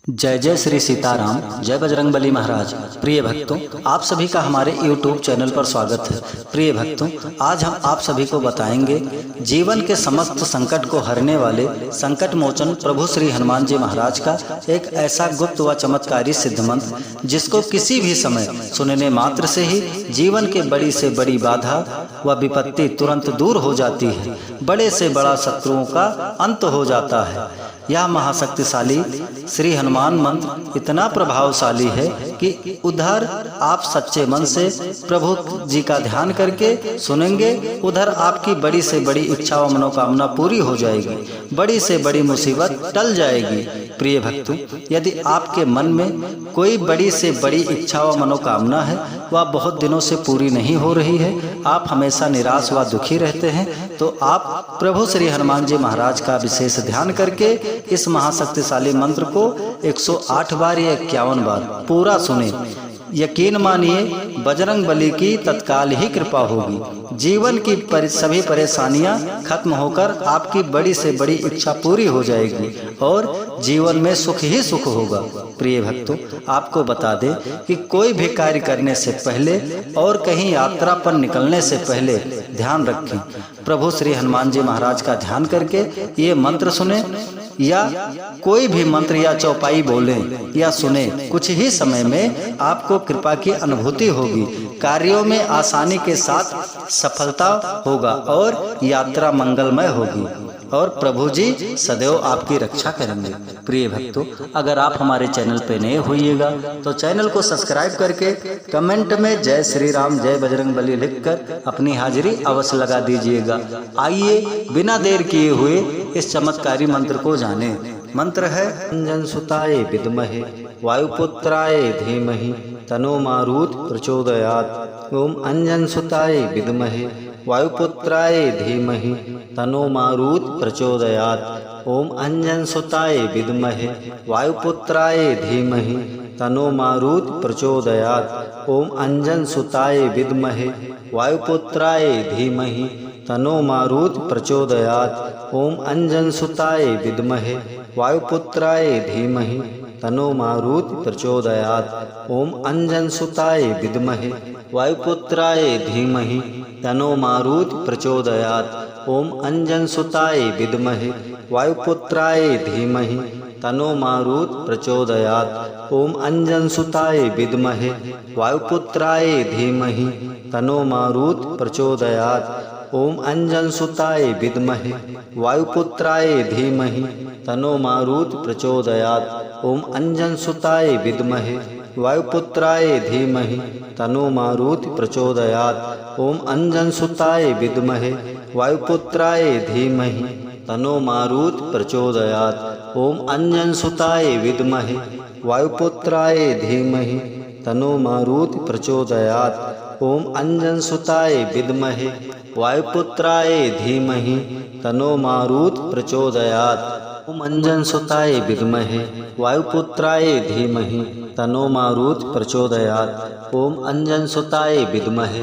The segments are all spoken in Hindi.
जय जय श्री सीताराम, जय बजरंगबली महाराज। प्रिय भक्तों, आप सभी का हमारे YouTube चैनल पर स्वागत है। प्रिय भक्तों, आज हम आप सभी को बताएंगे जीवन के समस्त संकट को हरने वाले संकट मोचन प्रभु श्री हनुमान जी महाराज का एक ऐसा गुप्त व चमत्कारी सिद्ध मंत्र जिसको किसी भी समय सुनने मात्र से ही जीवन के बड़ी से बड़ी बाधा व विपत्ति तुरंत दूर हो जाती है, बड़े से बड़ा शत्रुओं का अंत हो जाता है। यह महाशक्तिशाली श्री हनुमान मंत्र इतना प्रभावशाली है कि उधर आप सच्चे मन से प्रभु जी का ध्यान करके सुनेंगे, उधर आपकी बड़ी से बड़ी इच्छा व मनोकामना पूरी हो जाएगी, बड़ी से बड़ी मुसीबत टल जाएगी। प्रिय भक्तों, यदि आपके मन में कोई बड़ी से बड़ी इच्छा व मनोकामना है, वह बहुत दिनों से पूरी नहीं हो रही है, आप हमेशा निराश व दुखी रहते हैं, तो आप प्रभु श्री हनुमान जी महाराज का विशेष ध्यान करके इस महाशक्तिशाली मंत्र को 108 बार या 51 बार पूरा सुने। यकीन मानिए, बजरंग बली की तत्काल ही कृपा होगी। जीवन की सभी परेशानियां खत्म होकर आपकी बड़ी से बड़ी इच्छा पूरी हो जाएगी और जीवन में सुख ही सुख होगा। प्रिय भक्तों, आपको बता दें कि कोई भी कार्य करने से पहले और कहीं यात्रा पर निकलने से पहले ध्यान रखें, प्रभु श्री हनुमान जी महाराज का ध्यान करके ये मंत्र सुने या कोई भी मंत्र या चौपाई बोलें या सुने, कुछ ही समय में आपको कृपा की अनुभूति होगी, कार्यों में आसानी के साथ सफलता होगा और यात्रा मंगलमय होगी और प्रभु जी सदैव आपकी रक्षा करेंगे। प्रिय भक्तों, अगर आप हमारे चैनल पे नए होइएगा तो चैनल को सब्सक्राइब करके कमेंट में जय श्री राम जय बजरंगबली लिखकर अपनी हाजिरी अवश्य लगा दीजिएगा। आइए बिना देर किए हुए इस चमत्कारी मंत्र को जाने। मंत्र है अंजन सुताय विद्महे वायुपुत्राय धीमहि तनो मारुत प्रचोदयात्। ओम अंजन सुताय विद्महे वायुपुत्राय धीमहि तनो मारुत प्रचोदयात्। ओम अंजन सुताय विद्महे वायुपुत्राय धीमहि तनो मारुत प्रचोदयात्। ओम अंजन सुताय विद्महे वायुपुत्राय धीमहि तनो मारुत प्रचोदयात्। ओम अंजन सुताय विद्महे वायुपुत्राय धीमहि तनो मारुत प्रचोदयात्। ओम अंजन सुताय विद्महे वायुपुत्राय धीमहि तनो मारुत प्रचोदयात्। ओम अंजन सुताय विद्महे वायुपुत्राय धीमहि तनो मारुत प्रचोदयात्। ओम अंजन सुताय विद्महे वायुपुत्राय धीमहि तनो मारुत प्रचोदयात्। ओम अंजन सुताय विद्महे वायुपुत्राय धीमहि तनो मारुत प्रचोदयात्। ओम अंजन सुताय विद्महे वायुपुत्राय धीमहि तनो मारुत प्रचोदयात्। ओम अंजन सुताय विद्महे वायुपुत्राय धीमहि तनो मारुत प्रचोदयात्। ओम अंजन सुताय विद्महे वायुपुत्राय धीमहि तनो मारुत प्रचोदयात्। ओम अंजन सुताय विद्महे वायुपुत्राय धीमहि तनो मारुत प्रचोदयात्। ओम अंजन सुताय विद्महे वायुपुत्राय धीमहि तनो मारुत प्रचोदयात्। ओम अंजन सुताय विद्महे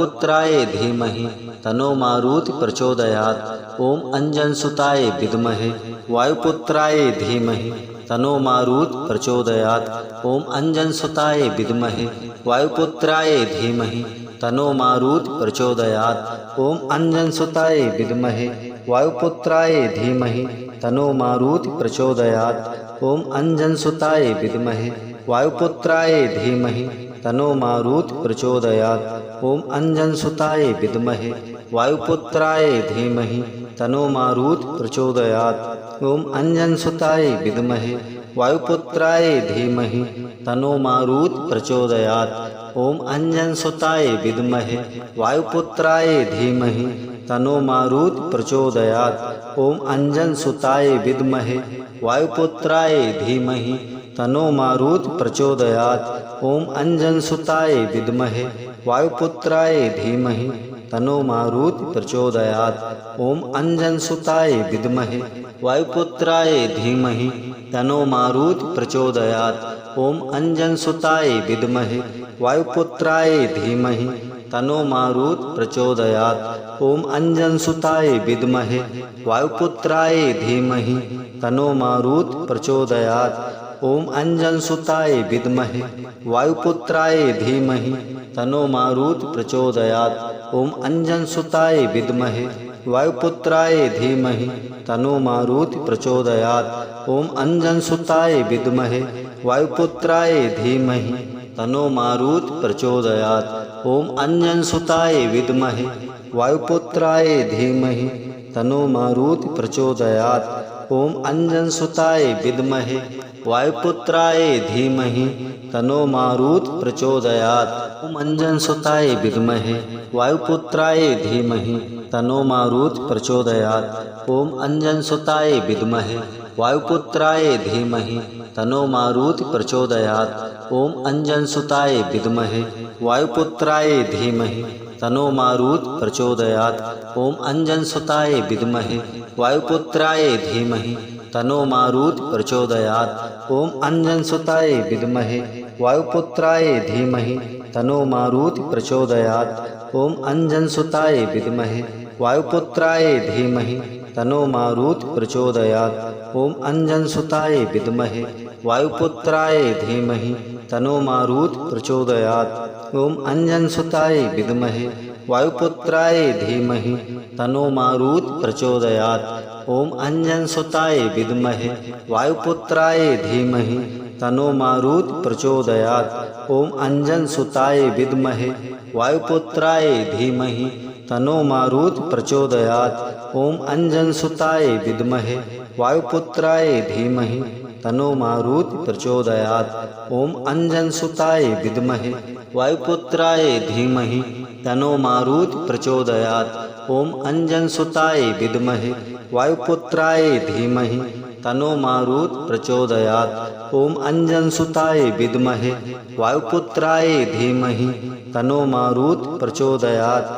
वायुपुत्राय धीमहि तनो मारुत प्रचोदयात्। ओम अंजन सुताय विद्महे वायुपुत्राय धीमहि तनो मारुत प्रचोदयात्। ओम अंजन सुताय विद्महे वायुपुत्राय धीमहि तनो मारुत प्रचोदयात्। ओम अंजन सुताय विद्महे वायुपुत्राय धीमहि तनो मारुत प्रचोदयात्। ओम अंजन सुताय विद्महे वायुपुत्राय धीमहि तनो मारुत प्रचोदयात्। ओम अंजन सुताय विद्महे वायुपुत्राय धीमहि तनो मारुत प्रचोदयात्। ओम अंजन सुताय विद्महे वायुपुत्राय धीमहि तनो मारुत प्रचोदयात्। ओम अंजन सुताय विद्महे वायुपुत्राय धीमहि तनो मारुत प्रचोदयात्। ओम अंजन सुताय विद्महे वायुपुत्राय धीमहि तनो मारुत प्रचोदयात्। ओम अंजन सुताय विद्महे वायुपुत्राय धीमहि तनो मारुत प्रचोदयात्। ओम अंजन सुताय विद्महे वायुपुत्राय धीमहि तनो मारुत प्रचोदयात्। ओम अंजन सुताय विद्महे वायुपुत्राय धीमहि तनो मारुत प्रचोदयात्। ओम अंजनसुताय विद्महे वायुपुत्राय धीमहि तन्नो मारुत प्रचोदयात्। ओम अंजनसुताय विद्महे वायुपुत्राय धीमहि तन्नो मारुत प्रचोदयात्। ओम अंजनसुताय विद्महे वायुपुत्राय धीमहि तन्नो मारुत प्रचोदयात्। ओम अंजनसुताय विद्महे वायुपुत्राय धीमहि तन्नो मारुत प्रचोदयात्। ओम अंजनसुताय विद्महे वायुपुत्राय धीमहि तन्नो मारुत प्रचोदयात्। ओम अंजनसुताय विद्महे वायुपुत्राय धीमहि तन्नो मारुत प्रचोदयात्। ओम अंजनसुताय विद्महे वायुपुत्राय धीमहि तन्नो मारुत प्रचोदयात्। ओम अंजनसुताय विद्महे वायुपुत्राय धीमहि तन्नो मारुत प्रचोदयात्। ओम अंजनसुताय विद्महे वायुपुत्राय धीमहि तन्नो मारुत प्रचोदयात्। ओम अंजनसुताय विद्महे वायुपुत्राय धीमहि तन्नो मारुत प्रचोदयात्। ओम अंजनसुताय विद्महे वायुपुत्राय धीमहि तन्नो मारुत प्रचोदयात्। ओम अंजनसुताय विद्महे वायुपुत्राय धीमहि तन्नो मारुत प्रचोदयात्। ओम अंजनसुताय विद्महे वायुपुत्राय धीमहि तन्नो मारुत प्रचोदयात्। ओम अंजनसुताय विद्महे वायुपुत्राय धीमहि तन्नो मारुत प्रचोदयात्। ओम अंजनसुताय विद्महे वायुपुत्राय धीमहि तन्नो मारुत प्रचोदयात्। ओम अंजनसुताय विद्महे वायुपुत्राय धीमहि तन्नो मारुत प्रचोदयात्। ओम अंजनसुताय विद्महे वायुपुत्राय धीमहि तन्नो मारुत प्रचोदयात्। ओम अंजनसुताय विद्महे वायुपुत्राय धीमहि तन्नो मारुत प्रचोदयात्। ओम अंजनसुताय विद्महे वायुपुत्राय धीमहि तन्नो मारुत प्रचोदयात्। ओम अंजनसुताय विद्महे वायुपुत्राय धीमहि तन्नो मारुत प्रचोदयात्।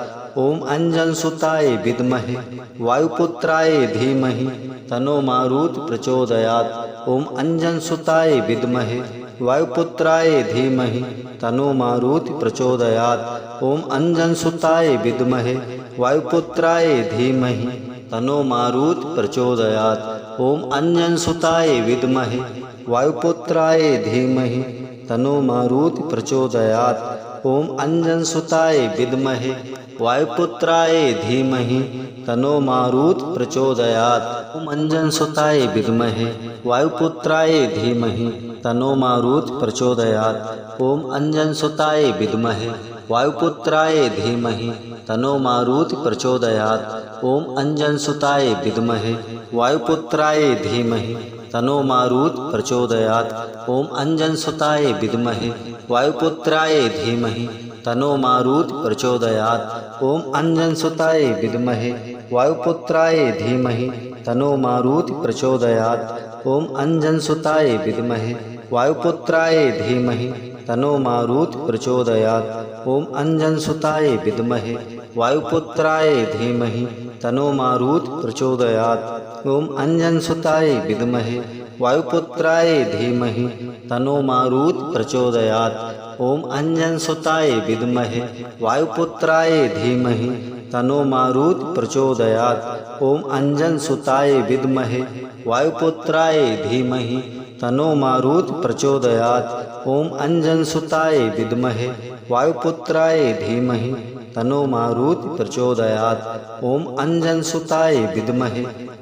ओम अंजनसुताय विद्महे वायुपुत्राय धीमहि तन्नो मारुत प्रचोदयात्। ओम अंजनसुताय विद्महे वायुपुत्राय धीमहि तन्नो मारुत प्रचोदयात्। ओम अंजनसुताय विद्महे वायुपुत्राय धीमहि तन्नो मारुत प्रचोदयात्। ओम अंजनसुताय विद्महे वायुपुत्राय धीमहि तन्नो मारुत प्रचोदयात्। ओम अंजनसुताय विद्महे वायुपुत्राय धीमहि तन्नो मारुत प्रचोदयात्। ओम अंजनसुताय विद्महे वायुपुत्राय धीमहि तन्नो मारुत प्रचोदयात्। ओम अंजनसुताय विद्महे वायुपुत्राय धीमहि तन्नो मारुत प्रचोदयात्। ओम अंजनसुताय विद्महे वायुपुत्राय धीमहि तन्नो मारुत प्रचोदयात्। ओम अंजनसुताय विद्महे वायुपुत्राय धीमहि तन्नो मारुत प्रचोदयात्। ओम अंजनसुताय विद्महे वायुपुत्राय धीमहि तन्नो मारुत प्रचोदयात्। ओम अंजनसुताय विद्महे वायुपुत्राय धीमहि तन्नो मारुत प्रचोदयात्। ओम अंजनसुताय विद्महे वायुपुत्राय धीमहि तन्नो मारुत प्रचोदयात्। ओम अंजनसुताय विद्महे वायुपुत्राय धीमहि तन्नो मारुत प्रचोदयात्। ओम अंजनसुताय विद्महे वायुपुत्राय धीमहि तन्नो मारुत प्रचोदयात्। ओम अंजनसुताय विद्महे वायुपुत्राय धीमहि तन्नो मारुत प्रचोदयात्। ओम अंजनसुताय विद्महे वायुपुत्राय धीमहि तन्नो मारुत प्रचोदयात्। ओम अंजनसुताय विद्महे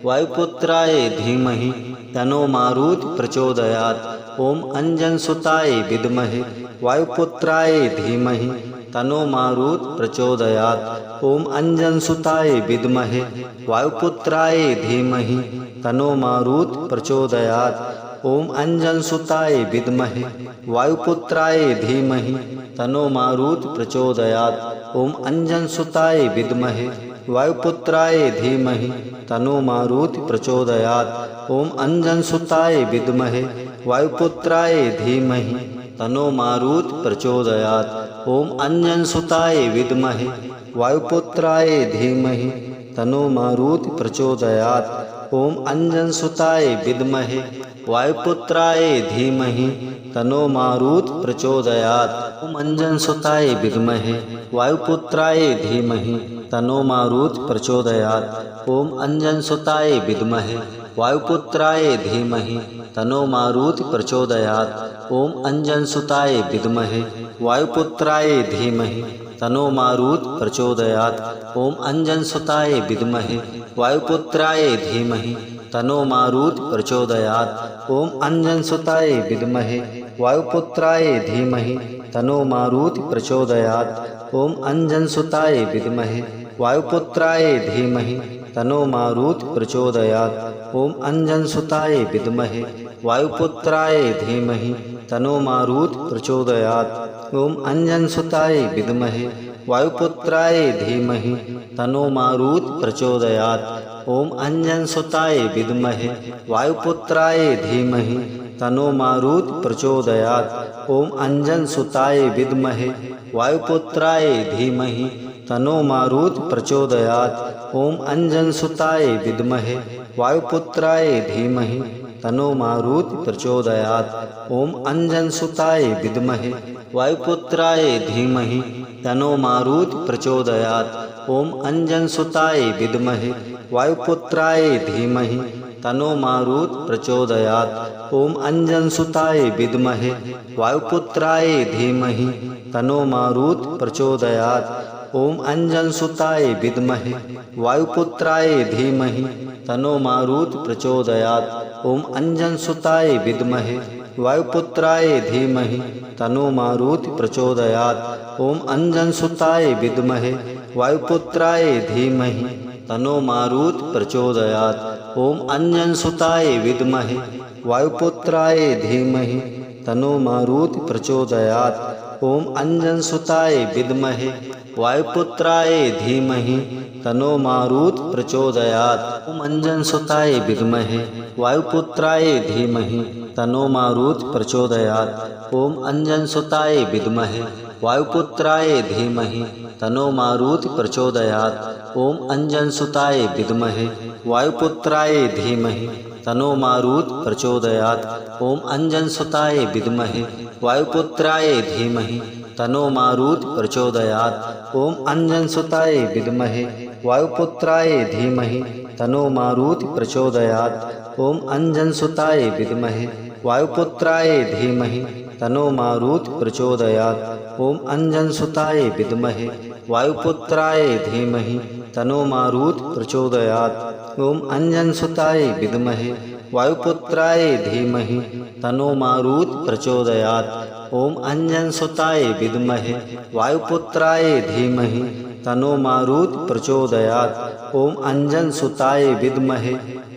वायुपुत्राय धीमहि तन्नो मारुत प्रचोदयात्। ओम अंजनसुताय विद्महे वायुपुत्राय धीमहि तन्नो मारुत प्रचोदयात्। ओम अंजनसुताय विद्महे वायुपुत्राय धीमहि तन्नो मारुत प्रचोदयात्। ओम अंजनसुताय विद्महे वायुपुत्राय धीमहि तन्नो मारुत प्रचोदयात्। ओम अंजनसुताय विद्महे वायुपुत्राय धीमहि तन्नो मारुत प्रचोदयात्। ओम अंजनसुताय विद्महे वायुपुत्राय धीमहि तन्नो मारुत प्रचोदयात्। ओम अंजनसुताय विद्महे वायुपुत्राय धीमहि तन्नो मारुत प्रचोदयात्। ओम अंजनसुताय विद्महे वायुपुत्राय धीमहि तन्नो मारुत प्रचोदयात्। ओम अंजनसुताय विद्महे वायुपुत्राय धीमहि तनो मारुत प्रचोदयात्। ओम अंजनसुताय विद्महे वायुपुत्राय धीमहि तनो मारुत प्रचोदयात्। ओम अंजनसुताय विद्महे वायुपुत्राय धीमहि तनो मारुत प्रचोदयात्। ओम अंजनसुताय विद्महे वायुपुत्राय धीमहि तनो मारुत प्रचोदयात्। ओम अंजनसुताय विद्महे वायुपुत्राय धीमहि तनो मारुत प्रचोदयात्। ओम अंजनसुताय विद्महे वायुपुत्राय धीमहि तनो मारुत प्रचोदयात्। ओम अंजनसुताय विद्महे वायुपुत्राय धीमहि तनो मारुत प्रचोदयात्। ओम अंजनसुताय विद्महे वायुपुत्राय धीमहि तनो मारुत प्रचोदयात्। ओम अंजनसुताय विद्महे वायुपुत्राय धीमहि तनो मारुत प्रचोदयात्। ओम अंजनसुताय विद्महे वायुपुत्राय धीमहि तनो मारुत प्रचोदयात्। ओम अंजनसुताय विद्महे वायुपुत्राय धीमहि तनो मारुत प्रचोदयात्। ओम अंजनसुताय विद्महे वायुपुत्राय धीमहि तनो मारुत प्रचोदयात्। ओम अंजनसुताय विद्महे वायुपुत्राय धीमहि तनो मारुत प्रचोदयात्। ओम अंजनसुताय विद्महे वायुपुत्राय धीमहि तनो मारुत प्रचोदयात्। ओम अंजनसुताय विद्महे वायुपुत्राय धीमहि तनो मारुत प्रचोदयात्। ओम अंजनसुताय विद्महे वायुपुत्राय धीमहि तनो मारुत प्रचोदयात्। ओम अंजनसुताय विद्महे वायुपुत्राय धीमहि तनो मारुत प्रचोदयात्। ओम अंजनसुताय विद्महे वायुपुत्राय धीमहि तनो मारुत प्रचोदयात्। ओम अंजनसुताय विद्महे वायुपुत्राय धीमहि तनो मारुत प्रचोदयात्। ओम अंजनसुताय विद्महे वायुपुत्राय धीमहि तनो मारुत प्रचोदयात्। ओम अंजनसुताय विद्महे वायुपुत्राय धीमहि तनो मारुत प्रचोदयात्। ओम अंजनसुताय विद्महे वायुपुत्राय धीमहि तनो मारुत प्रचोदयात्। ओम अंजनसुताय विद्महे वायुपुत्राय धीमहि तनो मारुत प्रचोदयात्। ओम अंजनसुताय विद्महे वायुपुत्राय धीमहि तनो मारुत प्रचोदयात्। ओम अंजनसुताय विद्महे वायुपुत्राय धीमहि तनो मारुत प्रचोदयात्। ओम अंजनसुताय विद्महे वायुपुत्राय धीमहि तनो मारुत प्रचोदयात्। ओम अंजनसुताय विद्महे वायुपुत्राय धीमहि तनो मारुत प्रचोदयात्। ओम अंजनसुताय विद्महे वायुपुत्राय धीमहि तनो मारुत प्रचोदयात्। ओम अंजनसुताय विद्महे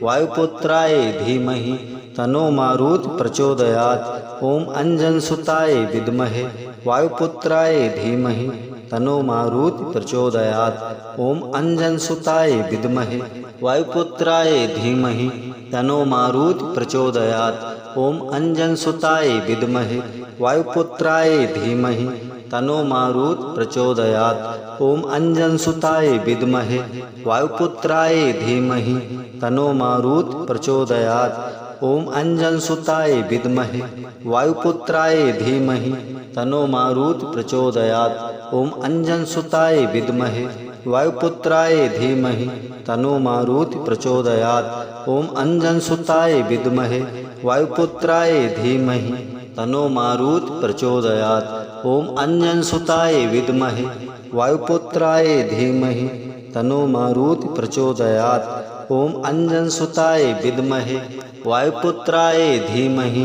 वायुपुत्राय धीमहि तनो मारुत प्रचोदयात्। ओम अंजनसुताय विद्महे वायुपुत्राय धीमहि तनो मारुत प्रचोदयात्। ओम अंजनसुताय विद्महे वायुपुत्राय धीमहि तनो मारुत प्रचोदयात्। ओम अंजनसुताय विद्महे वायुपुत्राय धीमहि तनो मारुत प्रचोदयात्। ओम अंजनसुताय विद्महे वायुपुत्राय धीमहि तनो मारुत प्रचोदयात्। ओम अंजनसुताय विद्महे वायुपुत्राय धीमहि तनो मारुत प्रचोदयात्। ओम अंजनसुताय विद्महे वायुपुत्राय धीमहि तनो मारुत प्रचोदयात्। ओम अंजनसुताय विद्महे वायुपुत्राय धीमहि तनो मारुत प्रचोदयात्। ओम अंजनसुताय विद्महे वायुपुत्राय धीमहि तनो मारुत प्रचोदयात्। ओम अंजनसुताय विद्महे वायुपुत्राय धीमहि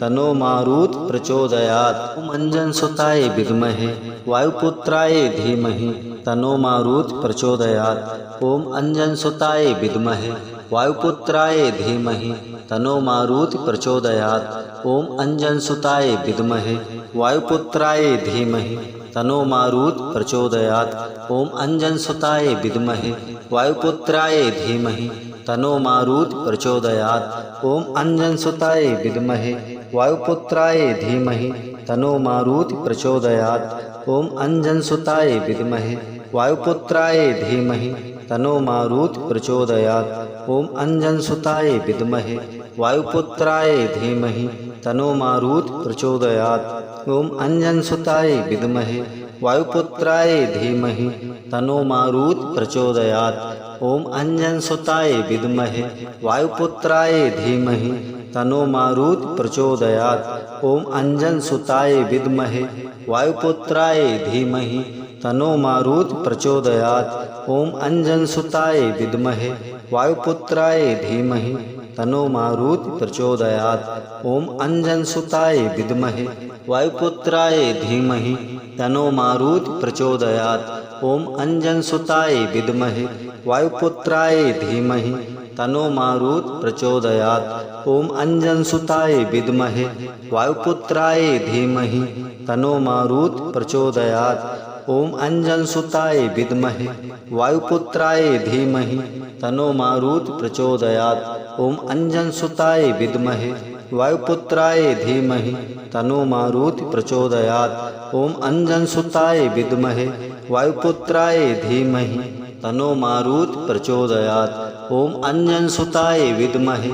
तनो मारुत प्रचोदयात्। ओम अंजनसुताय विद्महे वायुपुत्राय धीमहि तनो मारुत प्रचोदयात्। ओम अंजनसुताय विद्महे वायुपुत्राय धीमहि तनो मारुत प्रचोदयात्। ओम अंजनसुताय विद्महे वायुपुत्राय धीमहि तनो मारुत प्रचोदयात्। ओम अंजनसुताय विद्महे वायुपुत्राय धीमहि तनो मारुत प्रचोदयात्। ओम अंजनसुताय विद्महे वायुपुत्राय धीमहि तनो मारुत प्रचोदयात्। ओम अंजनसुताय विद्महे वायुपुत्राय धीमहि तनो मारुत प्रचोदयात्। ओम अंजनसुताय विद्महे वायुपुत्राय धीमहि तनो मारुत प्रचोदयात्। ओम अंजनसुताय विद्महे वायुपुत्राय धीमहि तन्नो मारुत प्रचोदयात्। ओम अंजनसुताय विद्महे वायुपुत्राय धीमहि तन्नो मारुत प्रचोदयात्। ओम अंजनसुताय विद्महे वायुपुत्राय धीमहि तन्नो मारुत प्रचोदयात्। ओम अंजनसुताय विद्महे वायुपुत्राय धीमहि तन्नो मारुत प्रचोदयात्। ओम अंजनसुताय विद्महे वायुपुत्राय धीमहि तन्नो मारुत प्रचोदयात्। ओम अंजनसुताय विद्महे वायुपुत्राय धीमहि तन्नो मारुत प्रचोदयात्। ओम अंजनसुताय विद्महे वायुपुत्राय धीमहि तन्नो मारुत प्रचोदयात्। ओम अंजनसुताय विद्महे वायुपुत्राय धीमहि तन्नो मारुत प्रचोदयात्। ओम अंजनसुताय विद्महे वायुपुत्राय धीमहि तन्नो मारुत प्रचोदयात्। ओम अंजनसुताय विद्महे वायुपुत्राय धीमहि तन्नो मारुत प्रचोदयात्। ओम अंजनसुताय विद्महे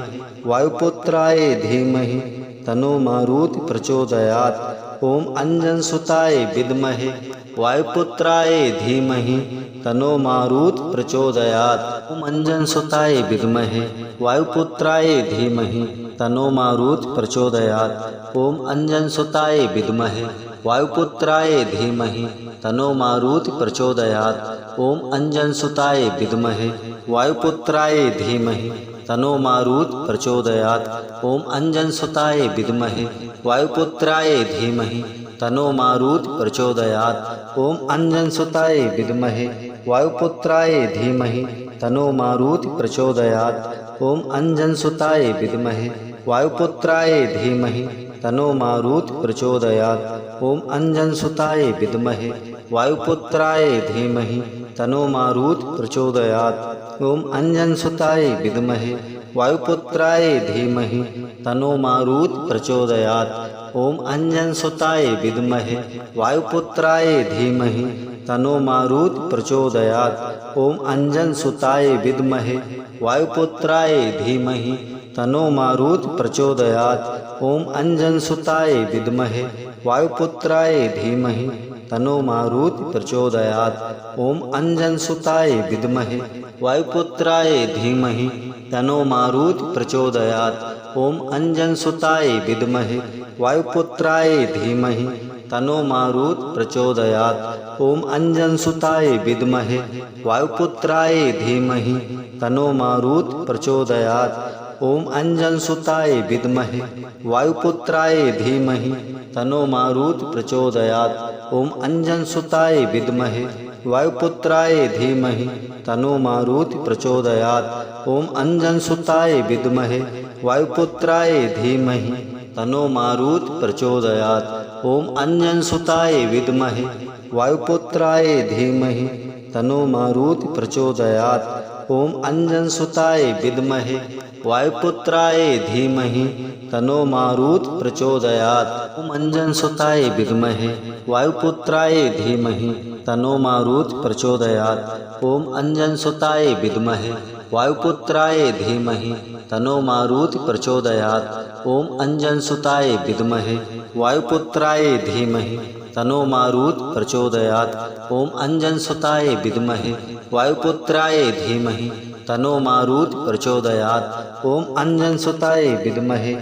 वायुपुत्राय धीमहि तन्नो मारुत प्रचोदयात्। ओम अंजनसुताय विद्महे वायुपुत्राय धीमहि तन्नो मारुत प्रचोदयात्। ओम अंजनसुताय विद्महे वायुपुत्राय धीमहि तन्नो मारुत प्रचोदयात्। ओम अंजनसुताय विद्महे वायुपुत्राय धीमहि तन्नो मारुत प्रचोदयात्। ओम अंजनसुताय विद्महे वायुपुत्राय धीमहि तन्नो मारुत प्रचोदयात्। ओम अंजनसुताय विद्महे वायुपुत्राय धीमहि तन्नो मारुत प्रचोदयात्। ओम अंजनसुताय विद्महे वायुपुत्राय धीमहि तन्नो मारुत प्रचोदयात्। ओम अंजनसुताय विद्महे वायुपुत्राय धीमहि तन्नो मारुत प्रचोदयात्। ओम अंजनसुताय विद्महे वायुपुत्राय धीमहि तन्नो मारुत प्रचोदयात्। ओम अंजनसुताय विद्महे वायुपुत्राय धीमहि तन्नो मारुत प्रचोदयात्। ओम अंजनसुताय विद्महे वायुपुत्राय धीमहि तन्नो मारुत प्रचोदयात्। ओम अंजनसुताय विद्महे वायुपुत्राय धीमहि तन्नो मारुत प्रचोदयात्। ओम अंजनसुताय विद्महे वायुपुत्राय धीमहि तन्नो मारुत प्रचोदयात्। ओम अंजनसुताय विद्महे वायुपुत्राय धीमहि तन्नो मारुत प्रचोदयात्। ओम अंजनसुताय विद्महे वायुपुत्राय धीमहि तन्नो मारुत प्रचोदयात्। ओम अंजनसुताय विद्महे वायुपुत्राय धीमहि तन्नो मारुत प्रचोदयात्। ओम अंजनसुताय विद्महे वायुपुत्राय धीमहि तन्नो मारुत प्रचोदयात्। ओम अंजनसुताय विद्महे वायुपुत्राय धीमहि तन्नो मारुत प्रचोदयात्। ओम अंजनसुताय विद्महे वायुपुत्राय धीमहि तन्नो मारुत प्रचोदयात्। ओम अंजनसुताय विद्महे वायुपुत्राय धीमहि तन्नो मारुत प्रचोदयात्। ओम अंजनसुताय विद्महे वायुपुत्राय धीमहि तन्नो मारुत प्रचोदयात्। ओम अंजनसुताय विद्महे वायुपुत्राय धीमहि तन्नो मारुत प्रचोदयात्। ओम अंजनसुताय विद्महे वायुपुत्राय धीमहि तन्नो मारुत प्रचोदयात्। ओम अंजनसुताय विद्महे वायुपुत्राय धीमहि तन्नो मारुत प्रचोदयात्। ओम अंजनसुताय विद्महे वायुपुत्राय धीमहि तन्नो मारुत प्रचोदयात्। ओम अंजनसुताय विद्महे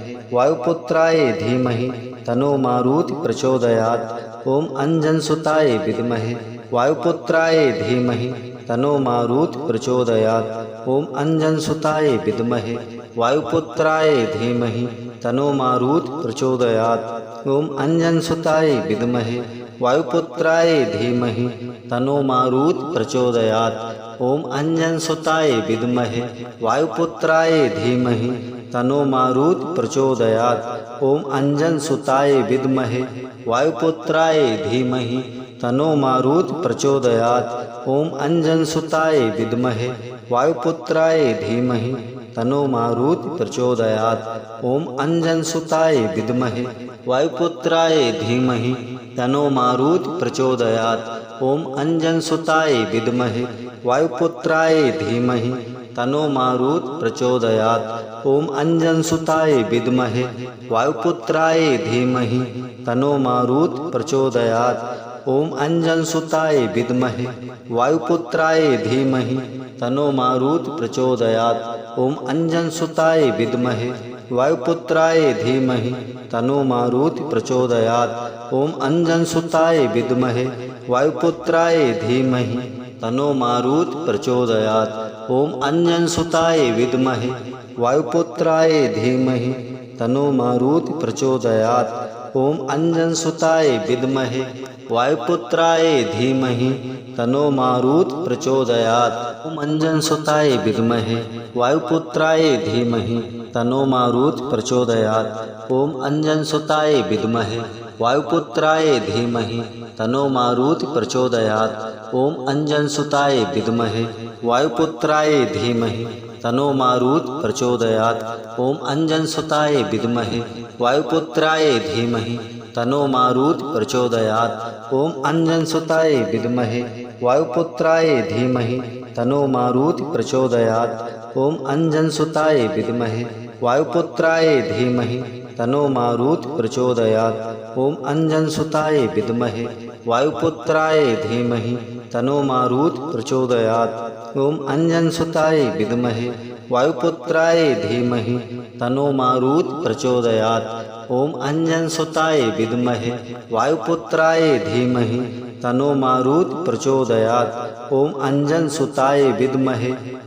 वायुपुत्राय धीमहि तन्नो मारुत प्रचोदयात्। ओम अंजनसुताय विद्महे वायुपुत्राय धीमहि तन्नो मारुत प्रचोदयात्। ओम अंजनसुताय विद्महे वायुपुत्राय धीमहि तन्नो मारुत प्रचोदयात्। ओम अंजनसुताय विद्महे वायुपुत्राय धीमहि तन्नो मारुत प्रचोदयात्। ओम अंजनसुताय विद्महे वायुपुत्राय धीमहि तन्नो मारुत प्रचोदयात्। ओम अंजनसुताय विद्महे वायुपुत्राय धीमहि तन्नो मारुत प्रचोदयात्। ओम अंजनसुताय विद्महे वायुपुत्राय धीमहि तन्नो मारुत प्रचोदयात्। ओम अंजनसुताय विद्महे वायुपुत्राय धीमहि तन्नो मारुत प्रचोदयात्। ओम अंजनसुताय विद्महे वायुपुत्राय धीमहि तन्नो मारुत प्रचोदयात्। ओम अंजनसुताय विद्महे वायुपुत्राय धीमहि तन्नो मारुत प्रचोदयात्। ओम अंजनसुताय विद्महे वायुपुत्राय धीमहि तन्नो मारुत प्रचोदयात्। ओम अंजनसुताय विद्महे वायुपुत्राय धीमहि तन्नो मारुत प्रचोदयात्। ओम अंजनसुताय विद्महे वायुपुत्राय धीमहि तन्नो मारुत प्रचोदयात्। ओम अंजनसुताय विद्महे वायुपुत्राय धीमहि तन्नो मारुत प्रचोदयात्। ओम अंजनसुताय विद्महे वायुपुत्राय धीमहि तन्नो मारुत प्रचोदयात्। ओम अंजनसुताय विद्महे वायुपुत्राय धीमहि तन्नो मारुत प्रचोदयात्। ओम अंजनसुताय विद्महे वायुपुत्राय धीमहि तन्नो मारुत प्रचोदयात्। ओम अंजनसुताय विद्महे वायुपुत्राय धीमहि तन्नो मारुत प्रचोदयात्। ओम अंजनसुताय विद्महे वायुपुत्राय धीमहि तन्नो मारुत प्रचोदयात्। ओम अंजनसुताय विद्महे वायुपुत्राय धीमहि तन्नो मारुत प्रचोदयात्। ओम अंजनसुताय विद्महे वायुपुत्राय धीमहि तन्नो मारुत प्रचोदयात्। ओम अंजनसुताय विद्महे वायुपुत्राय धीमहि तन्नो मारुत प्रचोदयात्। ओम अंजनसुताय विद्महे वायुपुत्राय धीमहि तन्नो मारुत प्रचोदयात्। ओम अंजनसुताय विद्महे वायुपुत्राय धीमहि तन्नो मारुत प्रचोदयात्। ओम अंजनसुताय विद्महे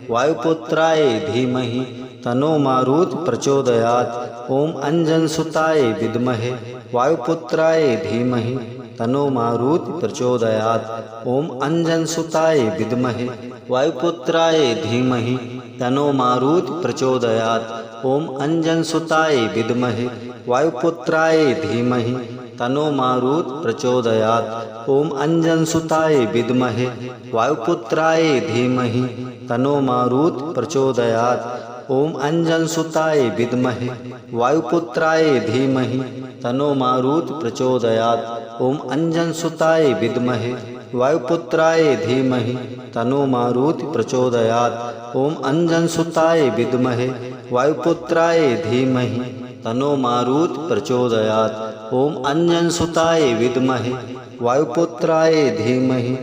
वायुपुत्राय धीमहि तन्नो मारुत प्रचोदयात्। ओम अंजनसुताय विद्महे वायुपुत्राय धीमहि तन्नो मारुत प्रचोदयात्। ओम अंजनसुताय विद्महे वायुपुत्राय धीमहि तन्नो मारुत प्रचोदयात्। ओम अंजनसुताय विद्महे वायुपुत्राय धीमहि तन्नो मारुत प्रचोदयात्। ओम अंजनसुताय विद्महे वायुपुत्राय धीमहि तन्नो मारुत प्रचोदयात्। ओम अंजनसुताय विद्महे वायुपुत्राय धीमहि तन्नो मारुत प्रचोदयात्। ओम अंजनसुताय विद्महे वायुपुत्राय धीमहि तन्नो मारुत प्रचोदयात्। ओम अंजनसुताय विद्महे वायुपुत्राय धीमहि तन्नो मारुत प्रचोदयात्। ओम अंजनसुताय विद्महे वायुपुत्राय धीमहि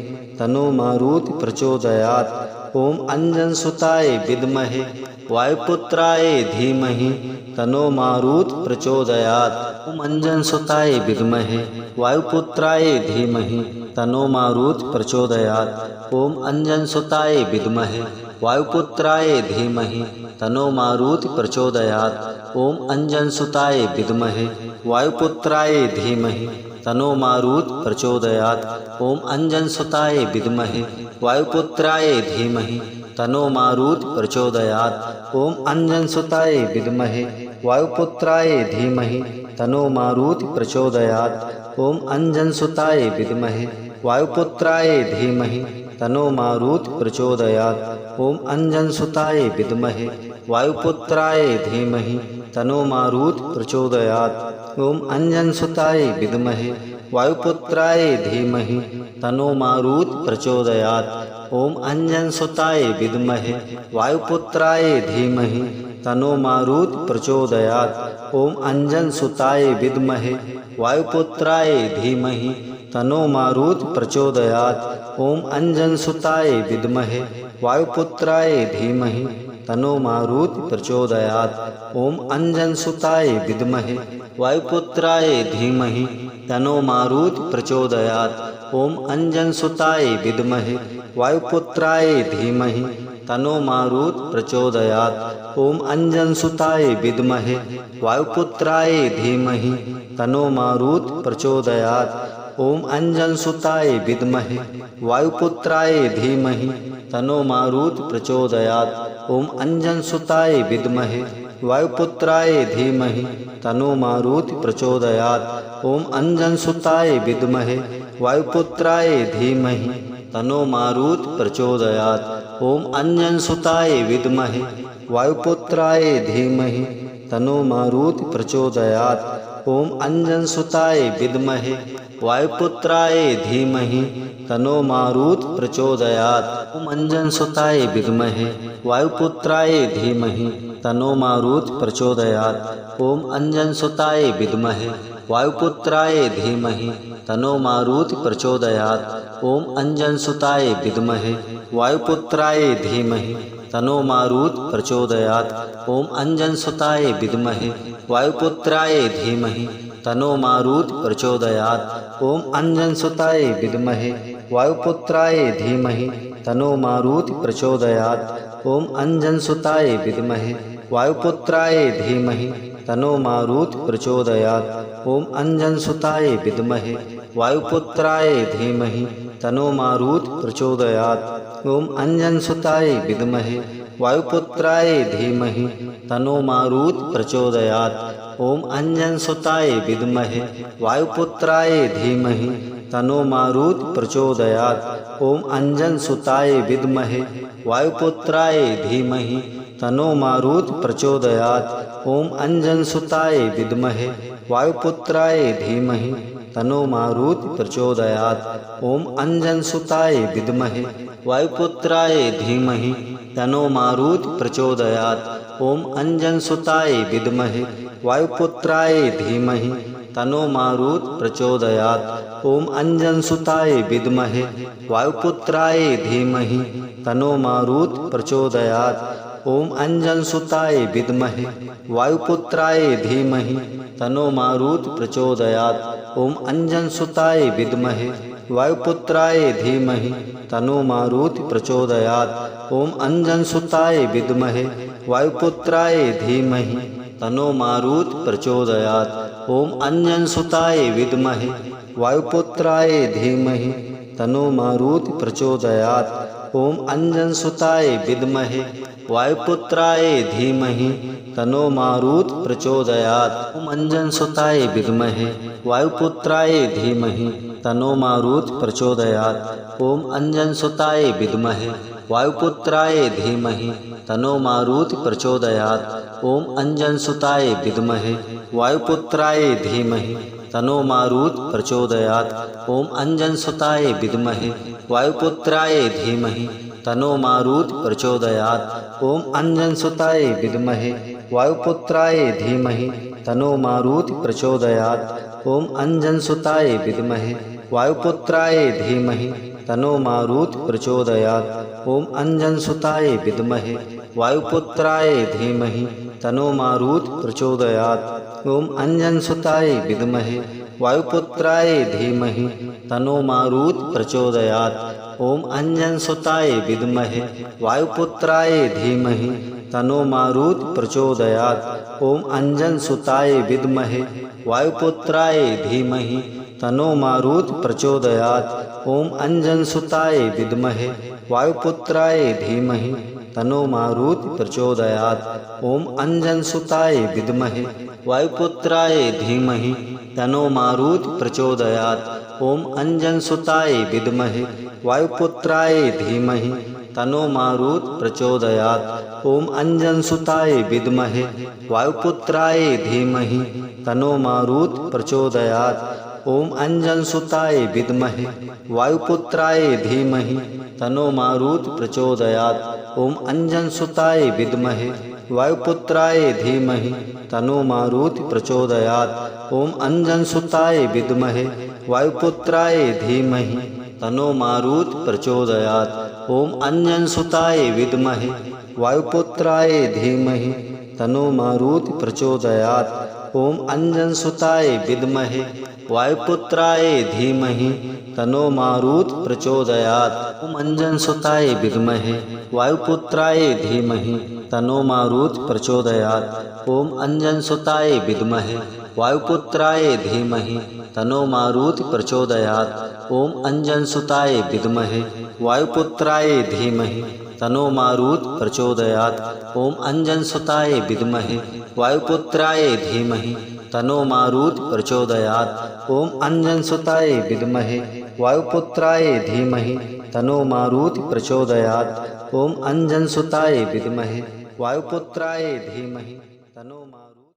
तन्नो मारुत प्रचोदयात्। ओम अंजनसुताय विद्महे वायुपुत्राय धीमहि तन्नो मारुत प्रचोदयात्। ओम अंजनसुताय विद्महे वायुपुत्राय धीमहि तन्नो मारुत प्रचोदयात्। ओम अंजनसुताय विद्महे वायुपुत्राय धीमहि तन्नो मारुत प्रचोदयात्। ओम अंजनसुताय विद्महे वायुपुत्राय धीमहि तन्नो मारुत प्रचोदयात्। ओम अंजनसुताय विद्महे वायुपुत्राय धीमहि तन्नो मारुत प्रचोदयात्। ओम अंजनसुताय विद्महे वायुपुत्राय धीमहि तन्नो मारुत प्रचोदयात्। ओम अंजनसुताय विद्महे वायुपुत्राय धीमहि तन्नो मारुत प्रचोदयात्। ओम अंजनसुताय विद्महे वायुपुत्राय धीमहि तन्नो मारुत प्रचोदयात्। ओम अंजनसुताय विद्महे वायुपुत्राय धीमहि तन्नो मारुत प्रचोदयात्। ओम अंजनसुताय विद्महे वायुपुत्राय धीमहि तन्नो मारुत प्रचोदयात्। ओम अंजनसुताय विद्महे वायुपुत्राय धीमहि तन्नो मारुत प्रचोदयात्। ओम अंजनसुताय विद्महे वायुपुत्राय धीमहि तन्नो मारुत प्रचोदयात्। ओम अंजनसुताय विद्महे वायुपुत्राय धीमहि तन्नो मारुत प्रचोदयात्। ओम अंजनसुताय विद्महे वायुपुत्राय धीमहि तन्नो मारुत प्रचोदयात्। ओम अंजनसुताय विद्महे वायुपुत्राय धीमहि तन्नो मारुत प्रचोदयात्। ओम अंजनसुताय विद्महे वायुपुत्राय धीमहि तन्नो मारुत प्रचोदयात्। ओम अंजनसुताय विद्महे वायुपुत्राय धीमहि तन्नो मारुत प्रचोदयात्। ओम अंजनसुताय विद्महे वायुपुत्राय धीमहि तन्नो मारुत प्रचोदयात्। ओम अंजनसुताय विद्महे वायुपुत्राय धीमहि तन्नो मारुत प्रचोदयात्। ओम अंजनसुताय विद्महे वायुपुत्राय धीमहि तनो मारुत प्रचोदयात्। ओम अंजनसुताय विद्महे वायुपुत्राय धीमहि तनो मारुत प्रचोदयात्। ओम अंजनसुताय विद्महे वायुपुत्राय धीमहि तनो मारुत प्रचोदयात्। ओम अंजनसुताय विद्महे वायुपुत्राय धीमहि तनो मारुत प्रचोदयात्। ओम अंजनसुताय विद्महे वायुपुत्राय धीमहि तनो मारुत प्रचोदयात्। ओम अंजनसुताय विद्महे वायुपुत्राय धीमहि तनो मारुत प्रचोदयात्। ओम अंजनसुताय विद्महे वायुपुत्राय धीमहि तनो मारुत प्रचोदयात्। ओम अंजनसुताय विद्महे वायुपुत्राय धीमहि तनो मारुत प्रचोदयात्। ओम अंजनसुताय विद्महे वायुपुत्राय धीमहि तनो मारुत प्रचोदयात्। ओम अंजनसुताय विद्महे वायुपुत्राय धीमहि तनो मारुत प्रचोदयात्। ओम अंजनसुताय विद्महे वायुपुत्राय धीमहि तनो मारुत प्रचोदयात्। ओम अंजनसुताय विद्महे वायुपुत्राय धीमहि तनो मारुत प्रचोदयात्। ओम अंजनसुताय विद्महे वायुपुत्राय धीमहि तनो मारुत प्रचोदयात्। ओम अंजनसुताय विद्महे वायुपुत्राय धीमहि तनो मारुत प्रचोदयात्। ओम अंजनसुताय विद्महे वायुपुत्राय धीमहि तनो मारुत प्रचोदयात्। ओम अंजनसुताय विद्महे वायुपुत्राय धीमहि तनो मारुत प्रचोदयात्। ओम अंजनसुताय विद्महे वायुपुत्राय धीमहि तनो मारुत प्रचोदयात्। ओम अंजनसुताय विद्महे वायुपुत्राय धीमहि तनो मारुत प्रचोदयात्। ओम अंजनसुताय विद्महे वायुपुत्राय धीमहि तनो मारुत प्रचोदयात्। ओम अंजनसुताय विद्महे वायुपुत्राय धीमहि तनो मारुत प्रचोदयात्। ओम अंजनसुताय विद्महे वायुपुत्राय धीमहि तनो मारुत प्रचोदयात्। ओम अंजनसुताय विद्महे वायुपुत्राय धीमहि तनो मारुत प्रचोदयात्। ओम अंजनसुताय विद्महे वायुपुत्राय धीमहि तनो मारुत प्रचोदयात्। ओम अंजनसुताय विद्महे वायुपुत्राय धीमहि तनो मारुत प्रचोदयात्। ओम अंजनसुताय विद्महे वायुपुत्राय धीमहि तनो मारुत प्रचोदयात्। ओम अंजनसुताय विद्महे वायुपुत्राय धीमहि तनो मारुत प्रचोदयात्। ओम अंजनसुताय विद्महे वायुपुत्राय धीमहि तनो मारुत प्रचोदयात्। ओम अंजनसुताय विद्महे वायुपुत्राय धीमहि तनो मारुत प्रचोदयात्। ओम अंजनसुताय विद्महे वायुपुत्राय धीमहि तनो मारुत प्रचोदयात्। ओम अंजनसुताय विद्महे वायुपुत्राय धीमहि तनो मारुत प्रचोदयात्। ओम अंजनसुताय विद्महे वायुपुत्राय धीमहि तनो मारुत प्रचोदयात्। ओम अंजनसुताय विद्महे वायुपुत्राय धीमहि तनो मारुत प्रचोदयात्। ओम अंजनसुताय विद्महे वायुपुत्राय धीमहि तनो मारुत प्रचोदयात्। ओम अंजनसुताय विद्महे वायुपुत्राय धीमहि तनो मारुत प्रचोदयात्। ओम अंजनसुताय विद्महे वायुपुत्राय धीमहि तनो मारुत प्रचोदयात्। ओम अंजनसुताय विद्महे वायुपुत्राय धीमहि तनो मारुत प्रचोदयात्। ओम अंजनसुताय विद्महे वायुपुत्राय धीमहि तनो मारुत प्रचोदयात्। ओम अंजनसुताय विद्महे वायुपुत्राय धीमहि तनो मारुत प्रचोदयात्। ओम अंजनसुताय विद्महे वायुपुत्राय धीमहि तनो मारुत प्रचोदयात्। ओम अंजनसुताय विद्महे वायुपुत्राय धीमहि तनो मारुत प्रचोदयात्। ओम अंजनसुताय विद्महे वायुपुत्राय धीमहि तनो मारुत प्रचोदयात्। ओम अंजनसुताय विद्महे वायुपुत्राय धीमहि तनो मारुत प्रचोदयात्। ओम अंजनसुताय विद्महे वायुपुत्राय धीमहि तनो मारुत प्रचोदयात्। ओम अंजनसुताय विद्महे वायुपुत्राय धीमहि तनो मारुत प्रचोदयात्। ओम अंजनसुताय विद्महे वायुपुत्राय धीमहि तनो